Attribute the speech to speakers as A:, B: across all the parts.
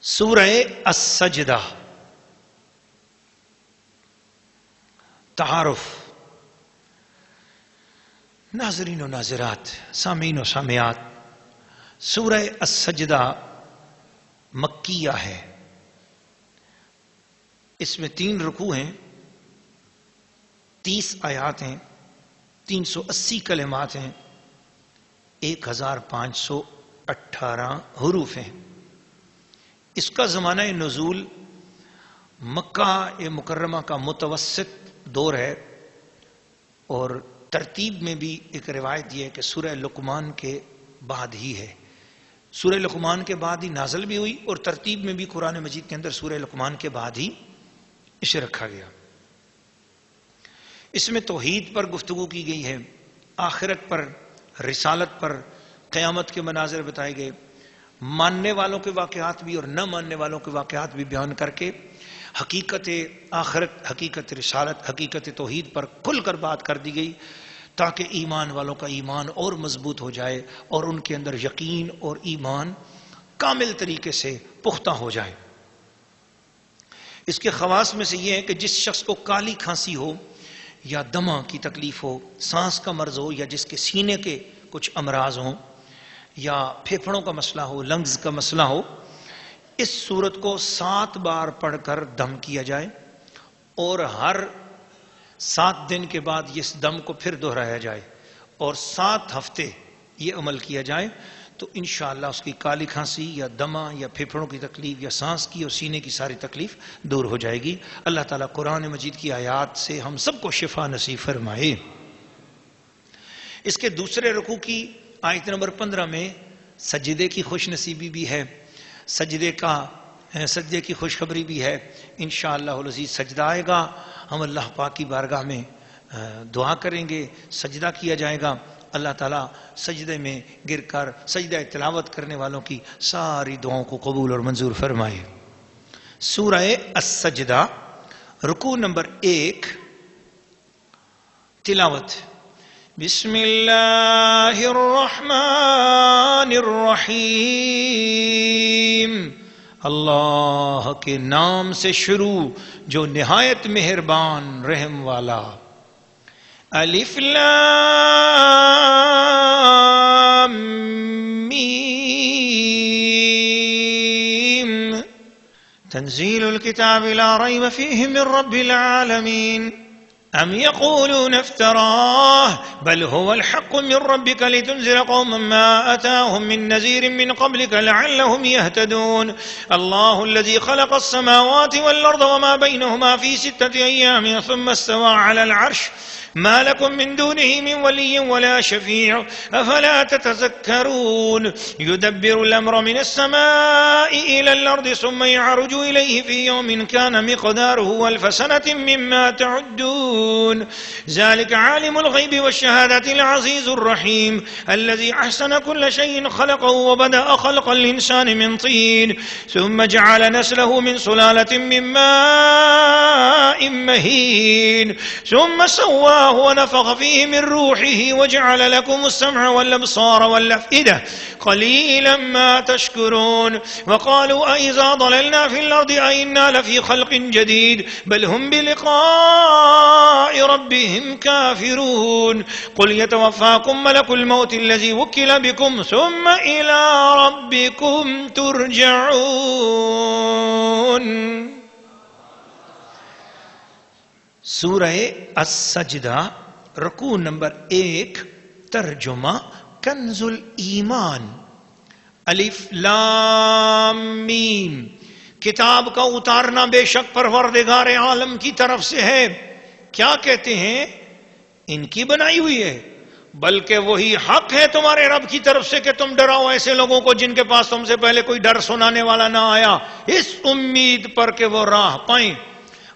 A: سورہ السجدہ تعارف. ناظرین و ناظرات، سامعین و سامعات، سورہ السجدہ مکیہ ہے. اس میں 3 رکوع ہیں، 30 آیات ہیں، 380 کلمات ہیں، 1518 حروف ہیں. اس کا زمانہ نزول مکہ مکرمہ کا متوسط دور ہے، اور ترتیب میں بھی ایک روایت یہ ہے کہ سورہ لقمان کے بعد ہی ہے. سورہ لقمان کے بعد ہی نازل بھی ہوئی، اور ترتیب میں بھی قرآن مجید کے اندر سورہ لقمان کے بعد ہی اسے رکھا گیا. اس میں توحید پر گفتگو کی گئی ہے، آخرت پر، رسالت پر، قیامت کے مناظر بتائے گئے، ماننے والوں کے واقعات بھی اور نہ ماننے والوں کے واقعات بھی بیان کر کے حقیقت آخرت، حقیقت رسالت، حقیقت توحید پر کھل کر بات کر دی گئی، تاکہ ایمان والوں کا ایمان اور مضبوط ہو جائے اور ان کے اندر یقین اور ایمان کامل طریقے سے پختہ ہو جائے. اس کے خواص میں سے یہ ہے کہ جس شخص کو کالی کھانسی ہو یا دمہ کی تکلیف ہو، سانس کا مرض ہو، یا جس کے سینے کے کچھ امراض ہوں، یا پھیپھڑوں کا مسئلہ ہو، لنگز کا مسئلہ ہو، اس سورت کو 7 بار پڑھ کر دم کیا جائے، اور ہر 7 دن کے بعد اس دم کو پھر دہرایا جائے، اور 7 ہفتے یہ عمل کیا جائے، تو انشاءاللہ اس کی کالی کھانسی یا دمہ یا پھیپھڑوں کی تکلیف یا سانس کی اور سینے کی ساری تکلیف دور ہو جائے گی. اللہ تعالیٰ قرآن مجید کی آیات سے ہم سب کو شفا نصیب فرمائے. اس کے دوسرے رکوع کی آیت نمبر 15 میں سجدے کی خوش نصیبی بھی ہے، سجدے کی خوشخبری بھی ہے. انشاءاللہ العزیز سجدہ آئے گا، ہم اللہ پاک کی بارگاہ میں دعا کریں گے، سجدہ کیا جائے گا. اللہ تعالیٰ سجدے میں گر کر سجدہ تلاوت کرنے والوں کی ساری دعاؤں کو قبول اور منظور فرمائے. سورہ السجدہ رکوع نمبر 1 تلاوت. بسم اللہ الرحمن الرحیم. اللہ کے نام سے شروع جو نہایت مہربان رحم والا. الف لام میم. تنزیل الکتاب لا ریب فیہ من رب العالمین. ام یقولون افتراه بل هو الحق من ربك لتنذر قوما ما اتاهم من نذير من قبلك لعلهم يهتدون. الله الذي خلق السماوات والارض وما بينهما في 6 ايام ثم استوى على العرش ما لكم من دونه من ولي ولا شفيع افلا تتذكرون. يدبر الامر من السماء الى الارض ثم يعرج اليه في يوم كان مقداره 1000 سنة مما تعدون. ذلك عالم الغيب والشهادة العزيز الرحيم الذي احسن كل شيء خلقه وبدأ خلق الانسان من طين ثم جعل نسله من سلالة من ماء مهين ثم سواه ونفخ فيه من روحه وجعل لكم السمع والابصار والافئدة قليلا ما تشكرون. وقالوا أإذا ضللنا في الأرض أإنا لفي خلق جديد بل هم بلقاء ربهم كافرون. قل يتوفاكم ملك الموت الذي وكل بكم ثم إلى ربكم ترجعون. سورہ السجدہ رکوع نمبر 1 ترجمہ کنز الایمان. الف لام میم. کتاب کا اتارنا بے شک پروردگار عالم کی طرف سے ہے. کیا کہتے ہیں؟ ان کی بنائی ہوئی ہے، بلکہ وہی حق ہے تمہارے رب کی طرف سے کہ تم ڈراؤ ایسے لوگوں کو جن کے پاس تم سے پہلے کوئی ڈر سنانے والا نہ آیا، اس امید پر کہ وہ راہ پائیں.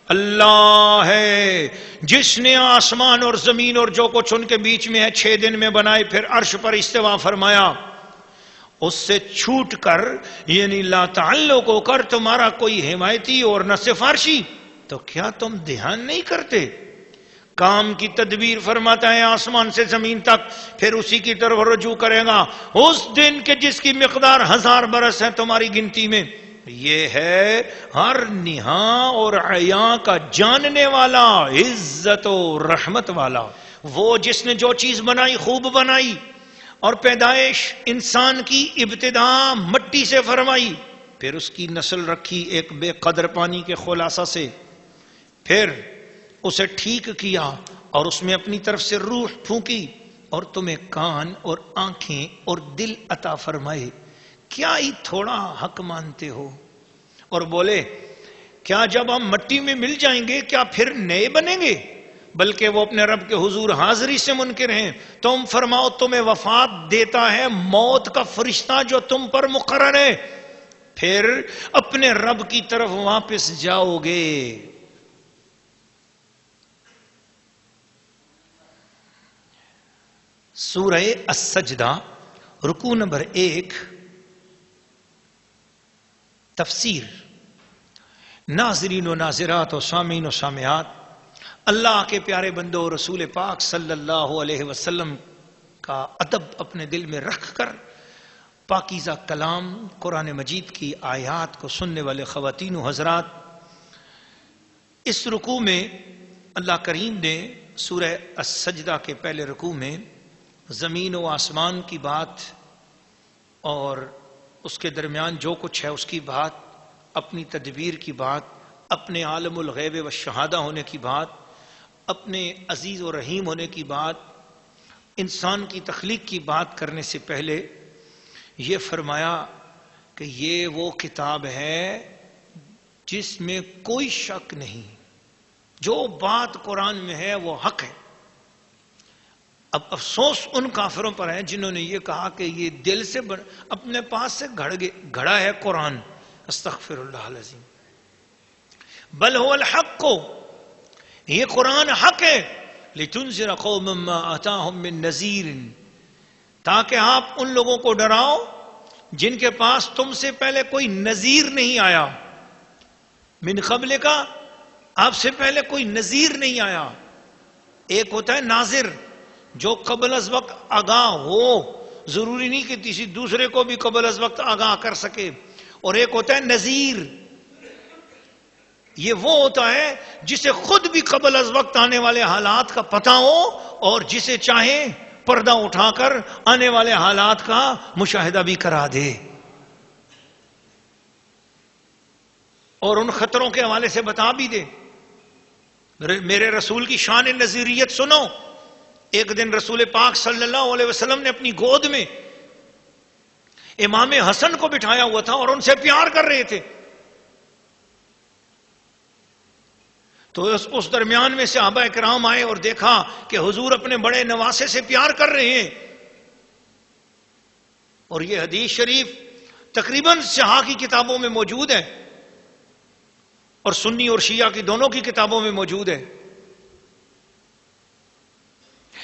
A: اللہ ہے جس نے آسمان اور زمین اور جو کچھ ان کے بیچ میں ہے 6 دن میں بنائے، پھر عرش پر استوا فرمایا. اس سے چھوٹ کر یعنی لا تعلق ہو کر تمہارا کوئی حمایتی اور نہ سفارشی، تو کیا تم دھیان نہیں کرتے؟ کام کی تدبیر فرماتا ہے آسمان سے زمین تک، پھر اسی کی طرف رجوع کرے گا اس دن کے جس کی مقدار 1000 برس ہے تمہاری گنتی میں. یہ ہے ہر نہاں اور عیاں کا جاننے والا، عزت و رحمت والا، وہ جس نے جو چیز بنائی خوب بنائی، اور پیدائش انسان کی ابتدا مٹی سے فرمائی، پھر اس کی نسل رکھی ایک بے قدر پانی کے خلاصہ سے، پھر اسے ٹھیک کیا اور اس میں اپنی طرف سے روح پھونکی، اور تمہیں کان اور آنکھیں اور دل عطا فرمائے، کیا ہی تھوڑا حق مانتے ہو؟ اور بولے کیا جب ہم مٹی میں مل جائیں گے کیا پھر نئے بنیں گے؟ بلکہ وہ اپنے رب کے حضور حاضری سے منکر ہیں۔ تم فرماؤ تمہیں وفات دیتا ہے موت کا فرشتہ جو تم پر مقرر ہے، پھر اپنے رب کی طرف واپس جاؤ گے۔ سورہ السجدہ رکوع نمبر 1، تفسیر۔ ناظرین و ناظرات و سامعین و سامعات، اللہ کے پیارے بندوں، رسول پاک صلی اللہ علیہ وسلم کا ادب اپنے دل میں رکھ کر پاکیزہ کلام قرآن مجید کی آیات کو سننے والے خواتین و حضرات، اس رکوع میں اللہ کریم نے سورہ السجدہ کے پہلے رکوع میں زمین و آسمان کی بات اور اس کے درمیان جو کچھ ہے اس کی بات، اپنی تدبیر کی بات، اپنے عالم الغیب و شہادہ ہونے کی بات، اپنے عزیز و رحیم ہونے کی بات، انسان کی تخلیق کی بات کرنے سے پہلے یہ فرمایا کہ یہ وہ کتاب ہے جس میں کوئی شک نہیں، جو بات قرآن میں ہے وہ حق ہے۔ اب افسوس ان کافروں پر ہے جنہوں نے یہ کہا کہ یہ دل سے اپنے پاس سے گھڑا ہے قرآن۔ استغفر اللہ العظیم۔ بل هو الحق، یہ قرآن حق ہے، لتنذر قوما ما آتاهم من نذیر، تاکہ آپ ان لوگوں کو ڈراؤ جن کے پاس تم سے پہلے کوئی نذیر نہیں آیا۔ من قبل کا، آپ سے پہلے کوئی نذیر نہیں آیا۔ ایک ہوتا ہے ناظر جو قبل از وقت آگاہ ہو، ضروری نہیں کہ کسی دوسرے کو بھی قبل از وقت آگاہ کر سکے، اور ایک ہوتا ہے نذیر، یہ وہ ہوتا ہے جسے خود بھی قبل از وقت آنے والے حالات کا پتہ ہو اور جسے چاہے پردہ اٹھا کر آنے والے حالات کا مشاہدہ بھی کرا دے، اور ان خطروں کے حوالے سے بتا بھی دے۔ میرے رسول کی شان نذیریت سنو۔ ایک دن رسول پاک صلی اللہ علیہ وسلم نے اپنی گود میں امام حسن کو بٹھایا ہوا تھا اور ان سے پیار کر رہے تھے، تو اس درمیان میں صحابہ کرام آئے اور دیکھا کہ حضور اپنے بڑے نواسے سے پیار کر رہے ہیں، اور یہ حدیث شریف تقریباً صحاح کی کتابوں میں موجود ہے اور سنی اور شیعہ کی دونوں کی کتابوں میں موجود ہے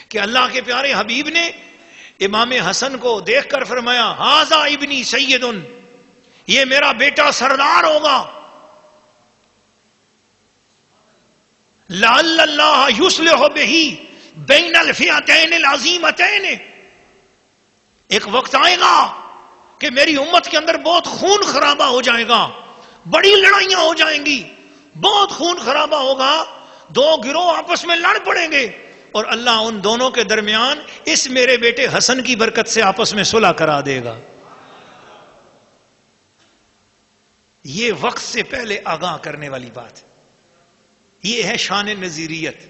A: کہ اللہ کے پیارے حبیب نے امام حسن کو دیکھ کر فرمایا ھذا ابنی سید، یہ میرا بیٹا سردار ہوگا، لعل اللہ یصلح بہ بین الفئتین العظیمتین، ایک وقت آئے گا کہ میری امت کے اندر بہت خون خرابہ ہو جائے گا، بڑی لڑائیاں ہو جائیں گی، بہت خون خرابہ ہوگا، دو گروہ آپس میں لڑ پڑیں گے، اور اللہ ان دونوں کے درمیان اس میرے بیٹے حسن کی برکت سے آپس میں صلح کرا دے گا۔ یہ وقت سے پہلے آگاہ کرنے والی بات، یہ ہے شان نذیریت۔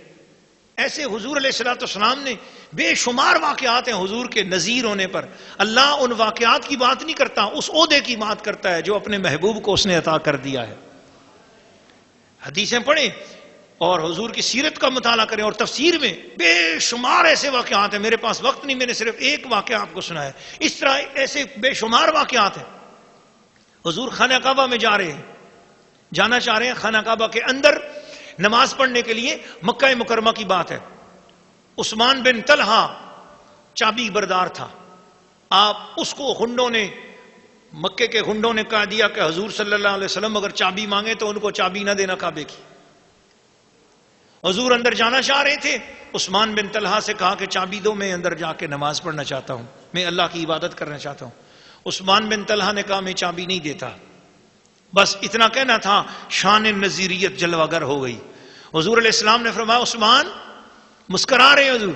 A: ایسے حضور علیہ الصلوۃ والسلام نے بے شمار واقعات ہیں حضور کے نذیر ہونے پر، اللہ ان واقعات کی بات نہیں کرتا، اس عہدے کی بات کرتا ہے جو اپنے محبوب کو اس نے عطا کر دیا ہے۔ حدیثیں پڑھیں اور حضور کی سیرت کا مطالعہ کریں، اور تفسیر میں بے شمار ایسے واقعات ہیں، میرے پاس وقت نہیں، میں نے صرف ایک واقعہ آپ کو سنا ہے، اس طرح ایسے بے شمار واقعات ہیں۔ حضور خانہ کعبہ میں جانا چاہ رہے ہیں، خانہ کعبہ کے اندر نماز پڑھنے کے لیے، مکہ مکرمہ کی بات ہے۔ عثمان بن طلحہ چابی بردار تھا، آپ اس کو ہنڈوں نے، مکے کے ہنڈوں نے کہا دیا کہ حضور صلی اللہ علیہ وسلم اگر چابی مانگے تو ان کو چابی نہ دینا کعبے کی۔ حضور اندر جانا چاہ رہے تھے، عثمان بن طلحہ سے کہا کہ چابی دو، میں اندر جا کے نماز پڑھنا چاہتا ہوں، میں اللہ کی عبادت کرنا چاہتا ہوں۔ عثمان بن طلحہ نے کہا میں چابی نہیں دیتا۔ بس اتنا کہنا تھا، شان نذیریت جلوہ گر ہو گئی۔ حضور علیہ السلام نے فرمایا عثمان مسکرا رہے ہیں حضور،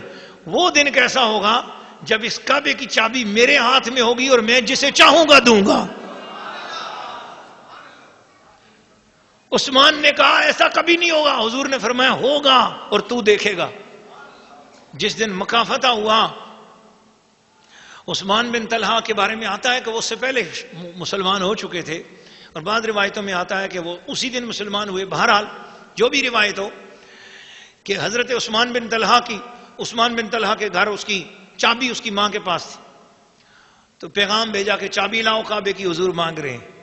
A: وہ دن کیسا ہوگا جب اس کعبے کی چابی میرے ہاتھ میں ہوگی اور میں جسے چاہوں گا دوں گا۔ عثمان نے کہا ایسا کبھی نہیں ہوگا، حضور نے فرمایا ہوگا اور تو دیکھے گا۔ جس دن مکہ فتح ہوا، عثمان بن طلحہ کے بارے میں آتا ہے کہ وہ اس سے پہلے مسلمان ہو چکے تھے، اور بعض روایتوں میں آتا ہے کہ وہ اسی دن مسلمان ہوئے۔ بہرحال جو بھی روایت ہو کہ حضرت عثمان بن طلحہ کے گھر اس کی چابی اس کی ماں کے پاس تھی، تو پیغام بھیجا کہ چابی لاؤ کعبے کی، حضور مانگ رہے ہیں۔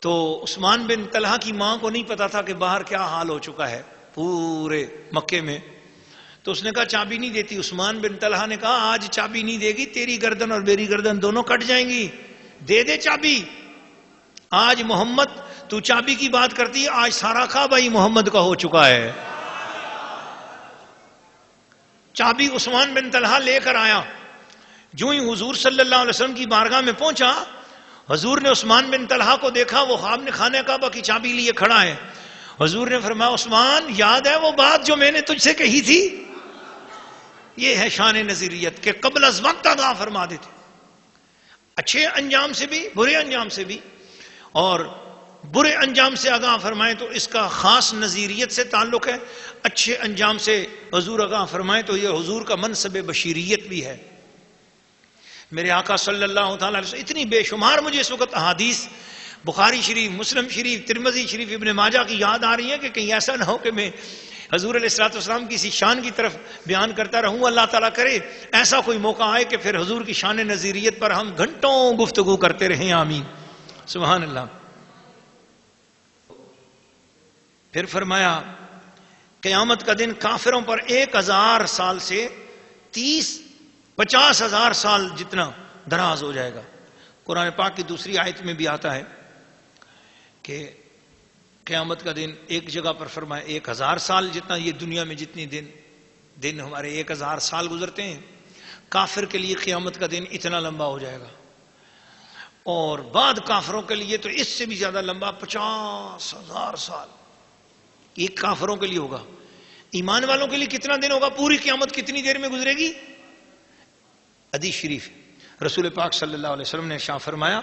A: تو عثمان بن طلحہ کی ماں کو نہیں پتا تھا کہ باہر کیا حال ہو چکا ہے پورے مکے میں، تو اس نے کہا چابی نہیں دیتی۔ عثمان بن طلحہ نے کہا آج چابی نہیں دے گی، تیری گردن اور میری گردن دونوں کٹ جائیں گی، دے دے چابی۔ آج محمد تو چابی کی بات کرتی ہے، آج سارا کعبہ ہی محمد کا ہو چکا ہے۔ چابی عثمان بن طلحہ لے کر آیا، جو ہی حضور صلی اللہ علیہ وسلم کی بارگاہ میں پہنچا، حضور نے عثمان بن طلحہ کو دیکھا، وہ خواب نے خانہ کعبہ کی چابی لیے کھڑا ہے۔ حضور نے فرمایا عثمان یاد ہے وہ بات جو میں نے تجھ سے کہی تھی؟ یہ ہے شان نذیریت کہ قبل از وقت آگاہ فرما دیتے، اچھے انجام سے بھی برے انجام سے بھی، اور برے انجام سے آگاہ فرمائیں تو اس کا خاص نذیریت سے تعلق ہے، اچھے انجام سے حضور آگاہ فرمائیں تو یہ حضور کا منصب بشیریت بھی ہے۔ میرے آقا صلی اللہ تعالی علیہ وسلم اتنی بے شمار مجھے اس وقت احادیث بخاری شریف، مسلم شریف، ترمذی شریف، ابن ماجہ کی یاد آ رہی ہیں کہ کہیں ایسا نہ ہو کہ میں حضور علیہ الصلوۃ والسلام کی اسی شان کی طرف بیان کرتا رہوں۔ اللہ تعالیٰ کرے ایسا کوئی موقع آئے کہ پھر حضور کی شان نذیریت پر ہم گھنٹوں گفتگو کرتے رہیں، آمین، سبحان اللہ۔ پھر فرمایا قیامت کا دن کافروں پر 1000 سال سے 50,000 سال جتنا دراز ہو جائے گا۔ قرآن پاک کی دوسری آیت میں بھی آتا ہے کہ قیامت کا دن ایک جگہ پر فرمایا 1000 سال جتنا یہ دنیا میں جتنی دن ہمارے 1000 سال گزرتے ہیں، کافر کے لیے قیامت کا دن اتنا لمبا ہو جائے گا، اور بعد کافروں کے لیے تو اس سے بھی زیادہ لمبا 50,000 سال ایک کافروں کے لیے ہوگا۔ ایمان والوں کے لیے کتنا دن ہوگا؟ پوری قیامت کتنی دیر میں گزرے گی؟ حدیث شریف رسول پاک صلی اللہ علیہ وسلم نے ارشاد فرمایا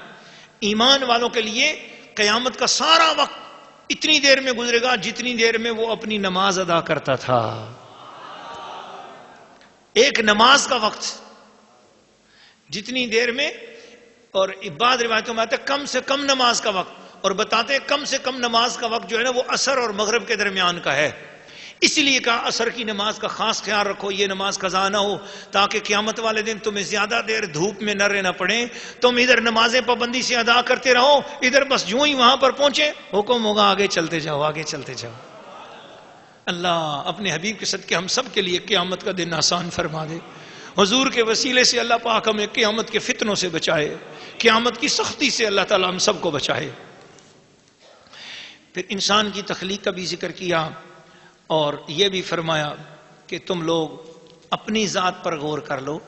A: ایمان والوں کے لیے قیامت کا سارا وقت اتنی دیر میں گزرے گا جتنی دیر میں وہ اپنی نماز ادا کرتا تھا۔ ایک نماز کا وقت جتنی دیر میں، اور بعض روایتوں میں آتا ہے کم سے کم نماز کا وقت، اور بتاتے ہیں کم سے کم نماز کا وقت جو ہے نا وہ عصر اور مغرب کے درمیان کا ہے۔ اس لیے کہا عصر کی نماز کا خاص خیال رکھو، یہ نماز قضا نہ ہو، تاکہ قیامت والے دن تمہیں زیادہ دیر دھوپ میں نہ رہنا پڑے، تم ادھر نمازیں پابندی سے ادا کرتے رہو، ادھر بس جو ہی وہاں پر پہنچے حکم ہوگا آگے چلتے جاؤ، آگے چلتے جاؤ۔ اللہ اپنے حبیب کے صدقے ہم سب کے لیے قیامت کا دن آسان فرما دے۔ حضور کے وسیلے سے اللہ پاک ہمیں قیامت کے فتنوں سے بچائے، قیامت کی سختی سے اللہ تعالی ہم سب کو بچائے۔ پھر انسان کی تخلیق کا بھی ذکر کیا، اور یہ بھی فرمایا کہ تم لوگ اپنی ذات پر غور کر لو،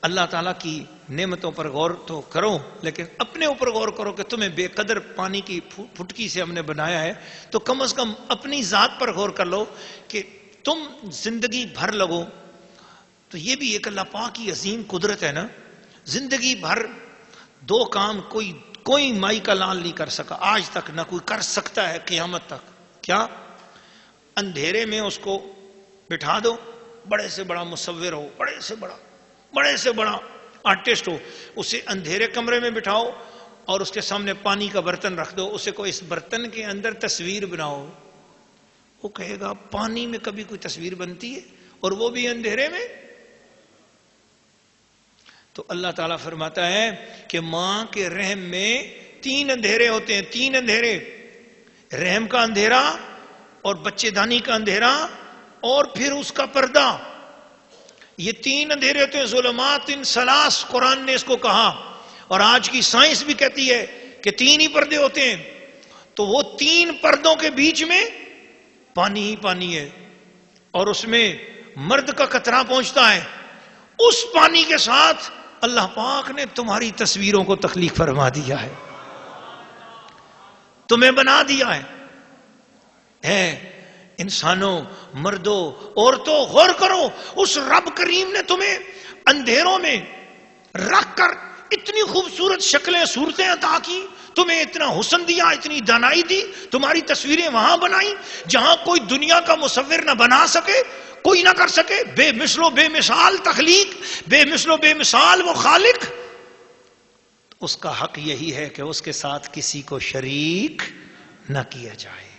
A: اللہ تعالیٰ کی نعمتوں پر غور تو کرو، لیکن اپنے اوپر غور کرو کہ تمہیں بے قدر پانی کی پھٹکی سے ہم نے بنایا ہے، تو کم از کم اپنی ذات پر غور کر لو کہ تم زندگی بھر لگو۔ تو یہ بھی ایک اللہ پاک کی عظیم قدرت ہے نا، زندگی بھر 2 کام کوئی مائی کا لال نہیں کر سکا آج تک، نہ کوئی کر سکتا ہے قیامت تک۔ کیا؟ اندھیرے میں اس کو بٹھا دو، بڑے سے بڑا مصور ہو، بڑے سے بڑا آرٹسٹ ہو، اسے اندھیرے کمرے میں بٹھاؤ اور اس کے سامنے پانی کا برتن رکھ دو، اسے کو اس برتن کے اندر تصویر بناؤ، وہ کہے گا پانی میں کبھی کوئی تصویر بنتی ہے، اور وہ بھی اندھیرے میں؟ تو اللہ تعالیٰ فرماتا ہے کہ ماں کے رحم میں 3 اندھیرے ہوتے ہیں، 3 اندھیرے، رحم کا اندھیرا اور بچے دانی کا اندھیرا اور پھر اس کا پردہ، یہ 3 اندھیرے ہوتے ہیں، ظلمات ثلاث قرآن نے اس کو کہا، اور آج کی سائنس بھی کہتی ہے کہ 3 ہی پردے ہوتے ہیں۔ تو وہ 3 پردوں کے بیچ میں پانی ہی پانی ہے، اور اس میں مرد کا قطرہ پہنچتا ہے، اس پانی کے ساتھ اللہ پاک نے تمہاری تصویروں کو تخلیق فرما دیا ہے۔ تمہیں بنا دیا ہے انسانوں، مردوں، عورتوں، غور کرو، اس رب کریم نے تمہیں اندھیروں میں رکھ کر اتنی خوبصورت شکلیں صورتیں عطا کی، تمہیں اتنا حسن دیا، اتنی دانائی دی، تمہاری تصویریں وہاں بنائی جہاں کوئی دنیا کا مصور نہ بنا سکے، کوئی نہ کر سکے، بے مثل و بے مثال تخلیق، بے مثل و بے مثال وہ خالق. اس کا حق یہی ہے کہ اس کے ساتھ کسی کو شریک نہ کیا جائے.